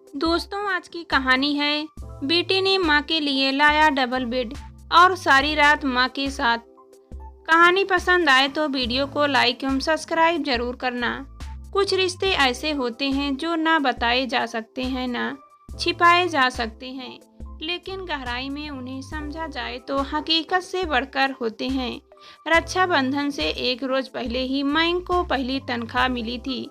दोस्तों, आज की कहानी है बेटे ने माँ के लिए लाया डबल बेड और सारी रात माँ के साथ। कहानी पसंद आए तो वीडियो को लाइक एवं सब्सक्राइब जरूर करना। कुछ रिश्ते ऐसे होते हैं जो ना बताए जा सकते हैं ना छिपाए जा सकते हैं, लेकिन गहराई में उन्हें समझा जाए तो हकीकत से बढ़कर होते हैं। रक्षाबंधन से एक रोज पहले ही मयंक को पहली तनख्वाह मिली थी।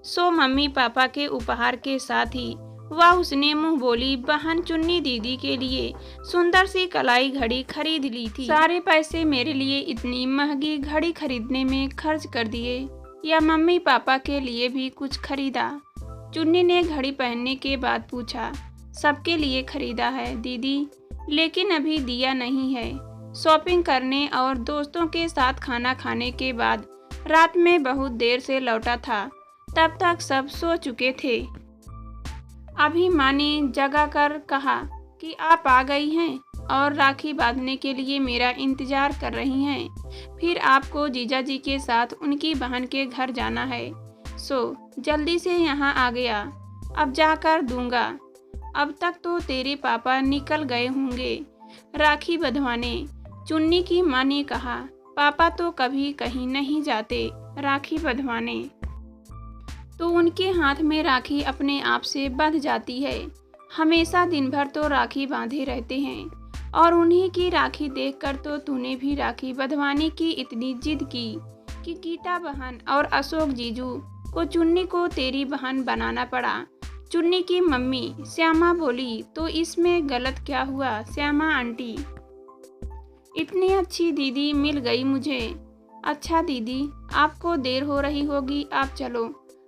सो मम्मी पापा के उपहार के साथ ही वह उसने मुंह बोली बहन चुन्नी दीदी के लिए सुंदर सी कलाई घड़ी खरीद ली थी। सारे पैसे मेरे लिए इतनी महंगी घड़ी खरीदने में खर्च कर दिए या मम्मी पापा के लिए भी कुछ खरीदा? चुन्नी ने घड़ी पहनने के बाद पूछा। सबके लिए खरीदा है दीदी, लेकिन अभी दिया नहीं है। शॉपिंग करने और दोस्तों के साथ खाना खाने के बाद रात में बहुत देर से लौटा था। तब तक सब सो चुके थे। अभी माँ ने जगा कर कहा कि आप आ गई हैं और राखी बांधने के लिए मेरा इंतजार कर रही हैं। फिर आपको जीजा जी के साथ उनकी बहन के घर जाना है। सो जल्दी से यहाँ आ गया, अब जाकर दूंगा। अब तक तो तेरे पापा निकल गए होंगे राखी बंधवाने। चुन्नी की माँ ने कहा, पापा तो कभी कहीं नहीं जाते राखी बंधवाने, तो उनके हाथ में राखी अपने आप से बंध जाती है। हमेशा दिन भर तो राखी बांधे रहते हैं और उन्हीं की राखी देखकर तो तूने भी राखी बंधवाने की इतनी जिद की कि गीता बहन और अशोक जीजू को चुन्नी को तेरी बहन बनाना पड़ा। चुन्नी की मम्मी श्यामा बोली, तो इसमें गलत क्या हुआ श्यामा आंटी? इतनी अच्छी दीदी मिल गई मुझे। अच्छा दीदी, आपको देर हो रही होगी, आप चलो।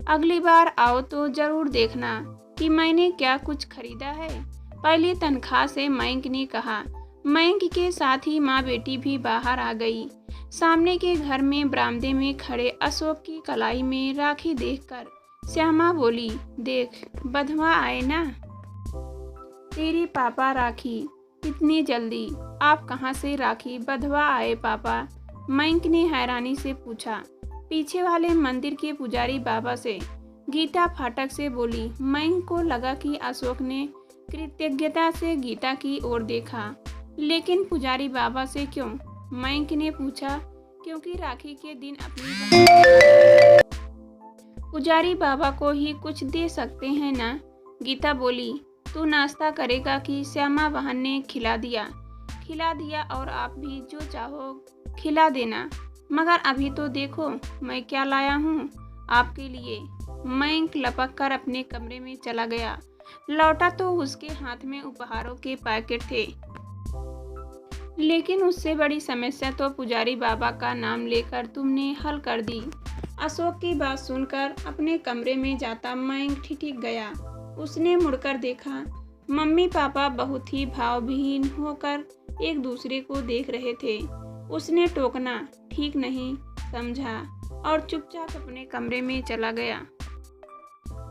अगली बार आओ तो जरूर देखना कि मैंने क्या कुछ खरीदा है। पहली तनख्वाह से मयंक ने कहा। मयंक के साथ ही माँ बेटी भी बाहर आ गई। सामने के घर में बरामदे में खड़े अशोक की कलाई में राखी देखकर श्यामा बोली, देख बंधवा आए ना तेरे पापा राखी। इतनी जल्दी आप कहाँ से राखी बंधवा आए पापा? मयंक ने हैरानी से पूछा। पीछे वाले मंदिर के पुजारी बाबा से, गीता फाटक से बोली। मयंक को लगा कि अशोक ने कृतज्ञता से गीता की ओर देखा, लेकिन पुजारी बाबा से क्यों? मयंक ने पूछा। क्योंकि राखी के दिन अपनी पुजारी बाबा को ही कुछ दे सकते हैं ना। गीता बोली, तू नाश्ता करेगा कि श्यामा बहन ने खिला दिया और आप भी जो चाहो खिला देना, मगर अभी तो देखो मैं क्या लाया हूँ आपके लिए। मयंक लपक कर अपने कमरे में चला गया। लौटा तो उसके हाथ में उपहारों के पैकेट थे, लेकिन उससे बड़ी समस्या तो पुजारी बाबा का नाम लेकर तुमने हल कर दी। अशोक की बात सुनकर अपने कमरे में जाता मयंक ठिठक गया। उसने मुड़कर देखा, मम्मी पापा बहुत ही भावविहीन होकर एक दूसरे को देख रहे थे। उसने टोकना ठीक नहीं समझा और चुपचाप अपने कमरे में चला गया।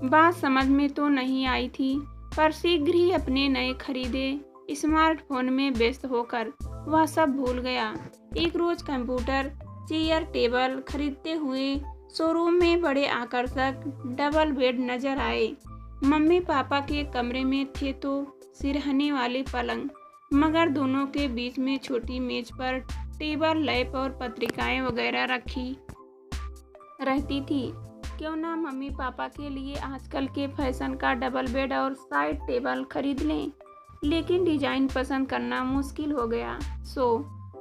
बात समझ में तो नहीं आई थी, पर शीघ्र ही अपने नए खरीदे स्मार्टफोन में व्यस्त होकर वह सब भूल गया। एक रोज कंप्यूटर, चेयर, टेबल खरीदते हुए शोरूम में बड़े आकर्षक डबल बेड नजर आए। मम्मी पापा के कमरे में थे तो सिरहने वाले पलंग, मगर दोनों के बीच में छोटी मेज पर टेबल, लैप और पत्रिकाएं वगैरह रखी रहती थी। क्यों ना मम्मी पापा के लिए आजकल के फैशन का डबल बेड और साइड टेबल खरीद लें, लेकिन डिजाइन पसंद करना मुश्किल हो गया। सो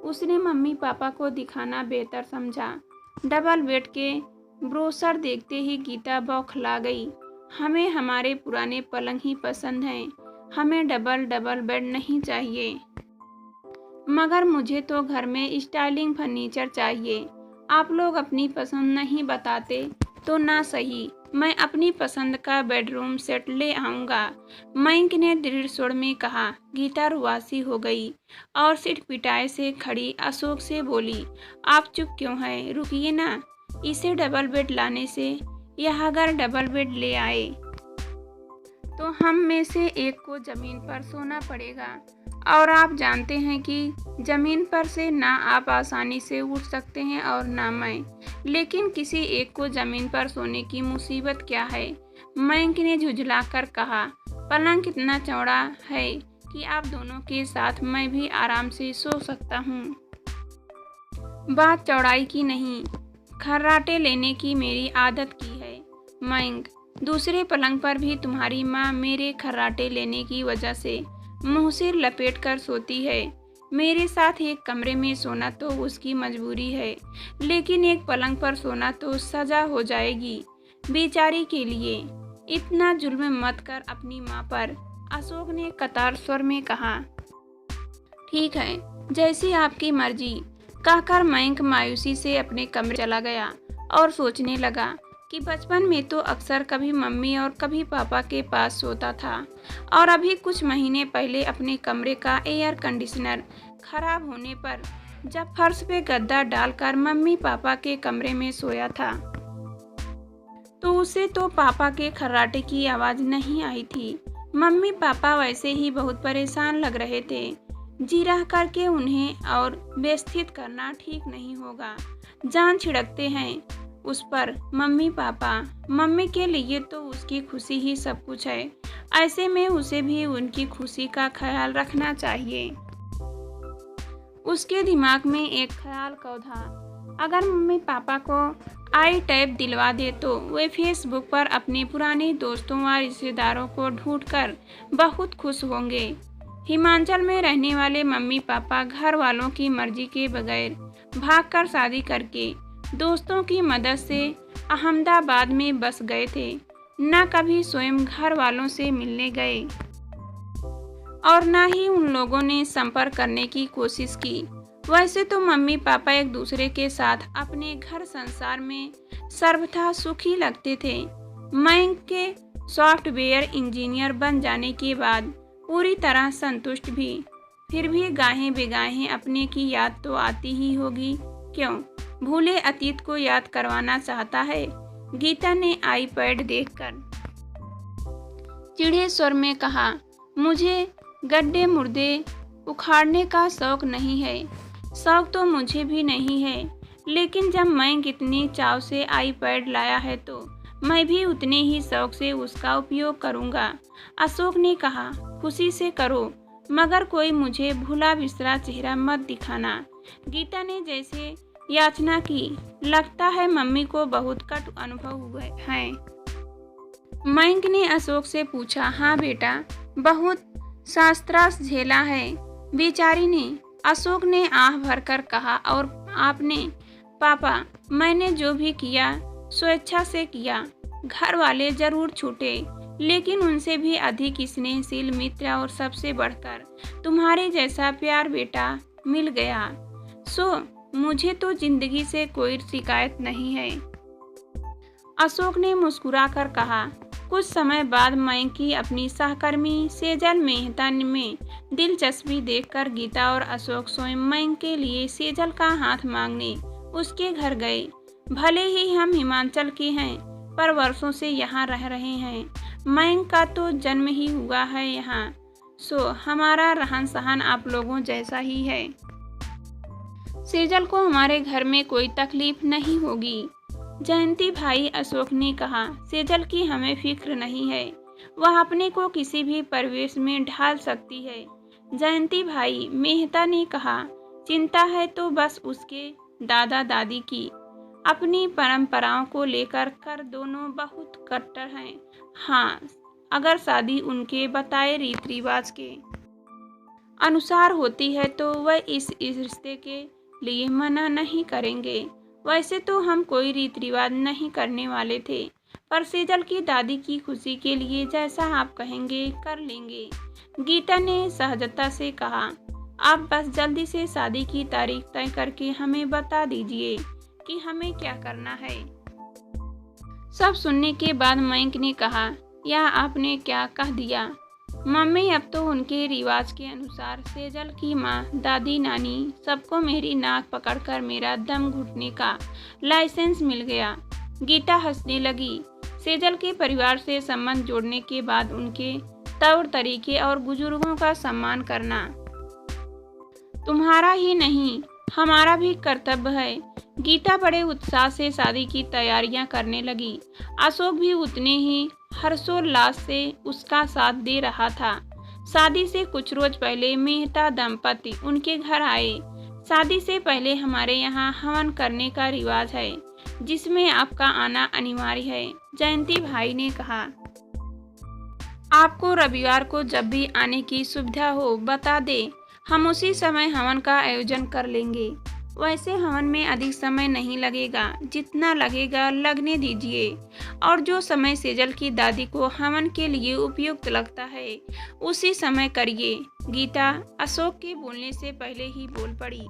उसने मम्मी पापा को दिखाना बेहतर समझा। डबल बेड के ब्रोशर देखते ही गीता बौखला गई। हमें हमारे पुराने पलंग ही पसंद हैं, हमें डबल बेड नहीं चाहिए। मगर मुझे तो घर में स्टाइलिंग फर्नीचर चाहिए। आप लोग अपनी पसंद नहीं बताते तो ना सही, मैं अपनी पसंद का बेडरूम सेट ले आऊँगा, मयंक ने दृढ़ स्वर में कहा। गीता रुआसी हो गई और सिर पिटाए से खड़ी अशोक से बोली, आप चुप क्यों हैं? रुकिए ना, इसे डबल बेड लाने से, यह अगर डबल बेड ले आए तो हम में से एक को जमीन पर सोना पड़ेगा, और आप जानते हैं कि जमीन पर से ना आप आसानी से उठ सकते हैं और ना मैं, लेकिन किसी एक को जमीन पर सोने की मुसीबत क्या है? मयंक ने झुंझलाकर कहा। पलंग कितना चौड़ा है कि आप दोनों के साथ मैं भी आराम से सो सकता हूँ। बात चौड़ाई की नहीं, खर्राटे लेने की मेरी आदत की है। मयंक, दूसरे पलंग पर भी तुम्हारी माँ मेरे खर्राटे लेने की वजह से मुँह सिर लपेट कर सोती है। मेरे साथ एक कमरे में सोना तो उसकी मजबूरी है, लेकिन एक पलंग पर सोना तो सजा हो जाएगी बेचारी के लिए। इतना जुल्म मत कर अपनी माँ पर, अशोक ने कतार स्वर में कहा। ठीक है, जैसी आपकी मर्जी, कहकर मयंक मायूसी से अपने कमरे चला गया और सोचने लगा कि बचपन में तो अक्सर कभी मम्मी और कभी पापा के पास सोता था और अभी कुछ महीने पहले अपने कमरे का एयर कंडीशनर खराब होने पर जब फर्श पे गद्दा डालकर मम्मी पापा के कमरे में सोया था तो उसे तो पापा के खर्राटे की आवाज़ नहीं आई थी। मम्मी पापा वैसे ही बहुत परेशान लग रहे थे। जी रह करके उन्हें और व्यवस्थित करना ठीक नहीं होगा। जान छिड़कते हैं उस पर मम्मी पापा। मम्मी के लिए तो उसकी खुशी ही सब कुछ है, ऐसे में उसे भी उनकी खुशी का ख्याल रखना चाहिए। उसके दिमाग में एक ख्याल था, अगर मम्मी पापा को आई टैब दिलवा दे तो वे फेसबुक पर अपने पुराने दोस्तों व रिश्तेदारों को ढूंढकर बहुत खुश होंगे। हिमाचल में रहने वाले मम्मी पापा घर वालों की मर्जी के बगैर भागकर शादी करके दोस्तों की मदद से अहमदाबाद में बस गए थे। न कभी स्वयं घर वालों से मिलने गए और न ही उन लोगों ने संपर्क करने की कोशिश की। वैसे तो मम्मी पापा एक दूसरे के साथ अपने घर संसार में सर्वथा सुखी लगते थे। मयंक के सॉफ्टवेयर इंजीनियर बन जाने के बाद पूरी तरह संतुष्ट भी, फिर भी गाहें बेगाहें अपने की याद तो आती ही होगी। क्यों, भूले अतीत को याद करवाना चाहता है? गीता ने आईपैड देखकर चिढ़े स्वर में कहा, मुझे गड्ढे मुर्दे उखाड़ने का शौक नहीं है। शौक तो मुझे भी नहीं है, लेकिन जब मयंक इतनी चाव से आईपैड लाया है तो मैं भी उतने ही शौक से उसका उपयोग करूंगा। अशोक ने कहा, खुशी से करो, मगर कोई मुझे भूला बिसरा चेहरा मत दिखाना। गीता ने जैसे याचना की, लगता है मम्मी को बहुत कट अनुभव हुए हैं। मयंक ने अशोक से पूछा, हाँ बेटा, बहुत शास्त्रास झेला है बेचारी ने। अशोक ने आह भरकर कहा, और आपने? पापा, मैंने जो भी किया स्वेच्छा से किया। घर वाले जरूर छूटे, लेकिन उनसे भी अधिक स्नेहशील मित्र और सबसे बढ़कर तुम्हारे जैसा प्यार बेटा मिल गया। सो मुझे तो जिंदगी से कोई शिकायत नहीं है। अशोक ने मुस्कुराकर कहा। कुछ समय बाद मयंक की अपनी सहकर्मी सेजल मेहता में दिलचस्पी देखकर गीता और अशोक स्वयं मयंक के लिए सेजल का हाथ मांगने उसके घर गए। भले ही हम हिमाचल के हैं, पर वर्षों से यहाँ रह रहे हैं। मयंक का तो जन्म ही हुआ है यहाँ, सो हमारा रहन सहन आप लोगों जैसा ही है। सेजल को हमारे घर में कोई तकलीफ नहीं होगी। जयंती भाई, अशोक ने कहा, सेजल की हमें फिक्र नहीं है, वह अपने को किसी भी परिवेश में ढाल सकती है। जयंती भाई, मेहता ने कहा, चिंता है तो बस उसके दादा दादी की। अपनी परंपराओं को लेकर कर दोनों बहुत कट्टर हैं। हाँ, अगर शादी उनके बताए रीति रिवाज के अनुसार होती है तो वह इस रिश्ते के लिए मना नहीं करेंगे। वैसे तो हम कोई रीति रिवाज नहीं करने वाले थे, पर सेजल की दादी की खुशी के लिए जैसा आप कहेंगे कर लेंगे। गीता ने सहजता से कहा, आप बस जल्दी से शादी की तारीख तय करके हमें बता दीजिए कि हमें क्या करना है। सब सुनने के बाद मयंक ने कहा, यह आपने क्या कह दिया मम्मी? अब तो उनके रिवाज के अनुसार सेजल की माँ, दादी, नानी सबको मेरी नाक पकड़कर मेरा दम घुटने का लाइसेंस मिल गया। गीता हंसने लगी। सेजल के परिवार से संबंध जोड़ने के बाद उनके तौर तरीके और बुजुर्गों का सम्मान करना तुम्हारा ही नहीं हमारा भी कर्तव्य है। गीता बड़े उत्साह से शादी की तैयारियां करने लगी। अशोक भी उतने ही हर्षोल्लास से उसका साथ दे रहा था। शादी से कुछ रोज पहले मेहता दंपति उनके घर आए। शादी से पहले हमारे यहाँ हवन करने का रिवाज है, जिसमें आपका आना अनिवार्य है, जयंती भाई ने कहा। आपको रविवार को जब भी आने की सुविधा हो बता दे, हम उसी समय हवन का आयोजन कर लेंगे। वैसे हवन में अधिक समय नहीं लगेगा, जितना लगेगा लगने दीजिए। और जो समय सेजल की दादी को हवन के लिए उपयुक्त लगता है उसी समय करिए। गीता अशोक के बोलने से पहले ही बोल पड़ी।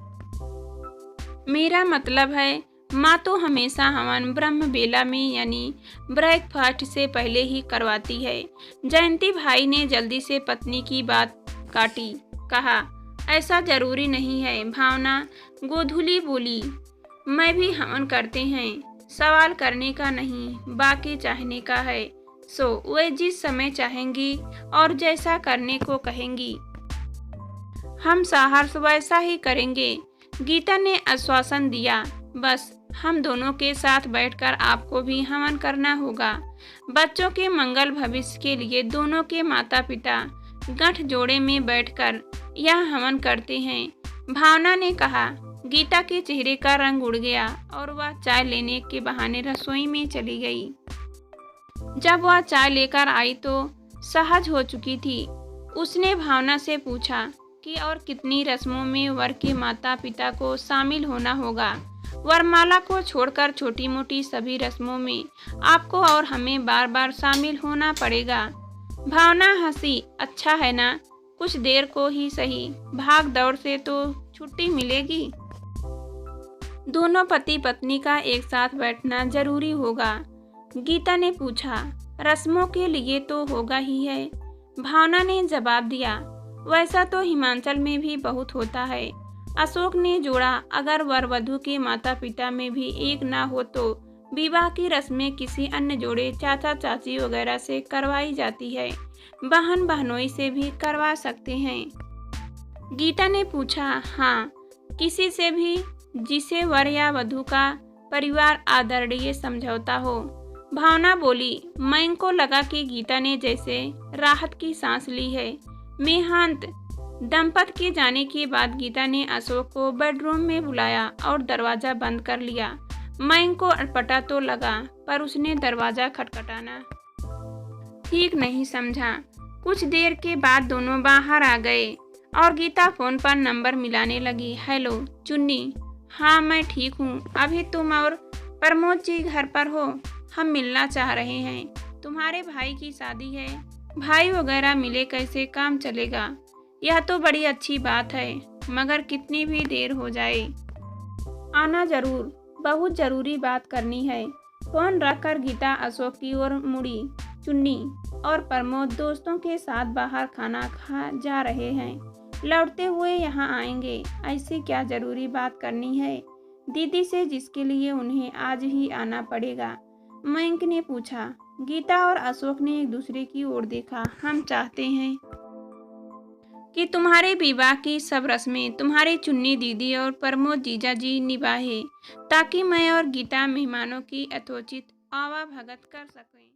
मेरा मतलब है, माँ तो हमेशा हवन ब्रह्म बेला में यानी ब्रेकफास्ट से पहले ही करवाती है। जयंती भाई ने जल्दी से पत्नी की बात काटी। कहा, ऐसा जरूरी नहीं है। भावना गोधुली बोली, मैं भी हवन करते हैं। सवाल करने का नहीं, बाकी चाहने का है। सो वे जिस समय चाहेंगी और जैसा करने को कहेंगी हम सहर्ष वैसा ही करेंगे। गीता ने आश्वासन दिया। बस हम दोनों के साथ बैठकर आपको भी हवन करना होगा। बच्चों के मंगल भविष्य के लिए दोनों के माता पिता गठ जोड़े में बैठकर यह हवन करते हैं, भावना ने कहा। गीता के चेहरे का रंग उड़ गया और वह चाय लेने के बहाने रसोई में चली गई। जब वह चाय लेकर आई तो सहज हो चुकी थी। उसने भावना से पूछा कि और कितनी रस्मों में वर के माता पिता को शामिल होना होगा। वरमाला को छोड़कर छोटी मोटी सभी रस्मों में आपको और हमें बार बार शामिल होना पड़ेगा। भावना हंसी। अच्छा है ना, कुछ देर को ही सही, भाग दौड़ से तो छुट्टी मिलेगी। दोनों पति पत्नी का एक साथ बैठना जरूरी होगा। गीता ने पूछा। रस्मों के लिए तो होगा ही है, भावना ने जवाब दिया। वैसा तो हिमाचल में भी बहुत होता है, अशोक ने जोड़ा। अगर वर वधू के माता पिता में भी एक ना हो तो विवाह की रस्में किसी अन्य जोड़े चाचा चाची वगैरह से करवाई जाती है। बहन बहनोई से भी करवा सकते हैं। गीता ने पूछा। हाँ, किसी से भी जिसे वर या वधू का परिवार आदरणीय समझौता हो, भावना बोली। मैं को लगा कि गीता ने जैसे राहत की सांस ली है। मेहांत दंपत के जाने के बाद गीता ने अशोक को बेडरूम में बुलाया और दरवाजा बंद कर लिया। मैं को अटपटा तो लगा, पर उसने दरवाजा खटखटाना ठीक नहीं समझा। कुछ देर के बाद दोनों बाहर आ गए और गीता फोन पर नंबर मिलाने लगी। हेलो चुन्नी। हाँ मैं ठीक हूँ। अभी तुम और प्रमोद जी घर पर हो? हम मिलना चाह रहे हैं। तुम्हारे भाई की शादी है, भाई वगैरह मिले कैसे काम चलेगा? यह तो बड़ी अच्छी बात है, मगर कितनी भी देर हो जाए आना जरूर, बहुत जरूरी बात करनी है। फोन रखकर गीता अशोक की ओर मुड़ी। चुन्नी और प्रमोद दोस्तों के साथ बाहर खाना खा जा रहे हैं, लौटते हुए यहाँ आएंगे। ऐसी क्या जरूरी बात करनी है दीदी से जिसके लिए उन्हें आज ही आना पड़ेगा? मयंक ने पूछा। गीता और अशोक ने एक दूसरे की ओर देखा। हम चाहते हैं कि तुम्हारे विवाह की सब रस्में तुम्हारी चुन्नी दीदी और प्रमोद जीजा जी निभाए, ताकि मैं और गीता मेहमानों की यथोचित आवाभगत कर सकें।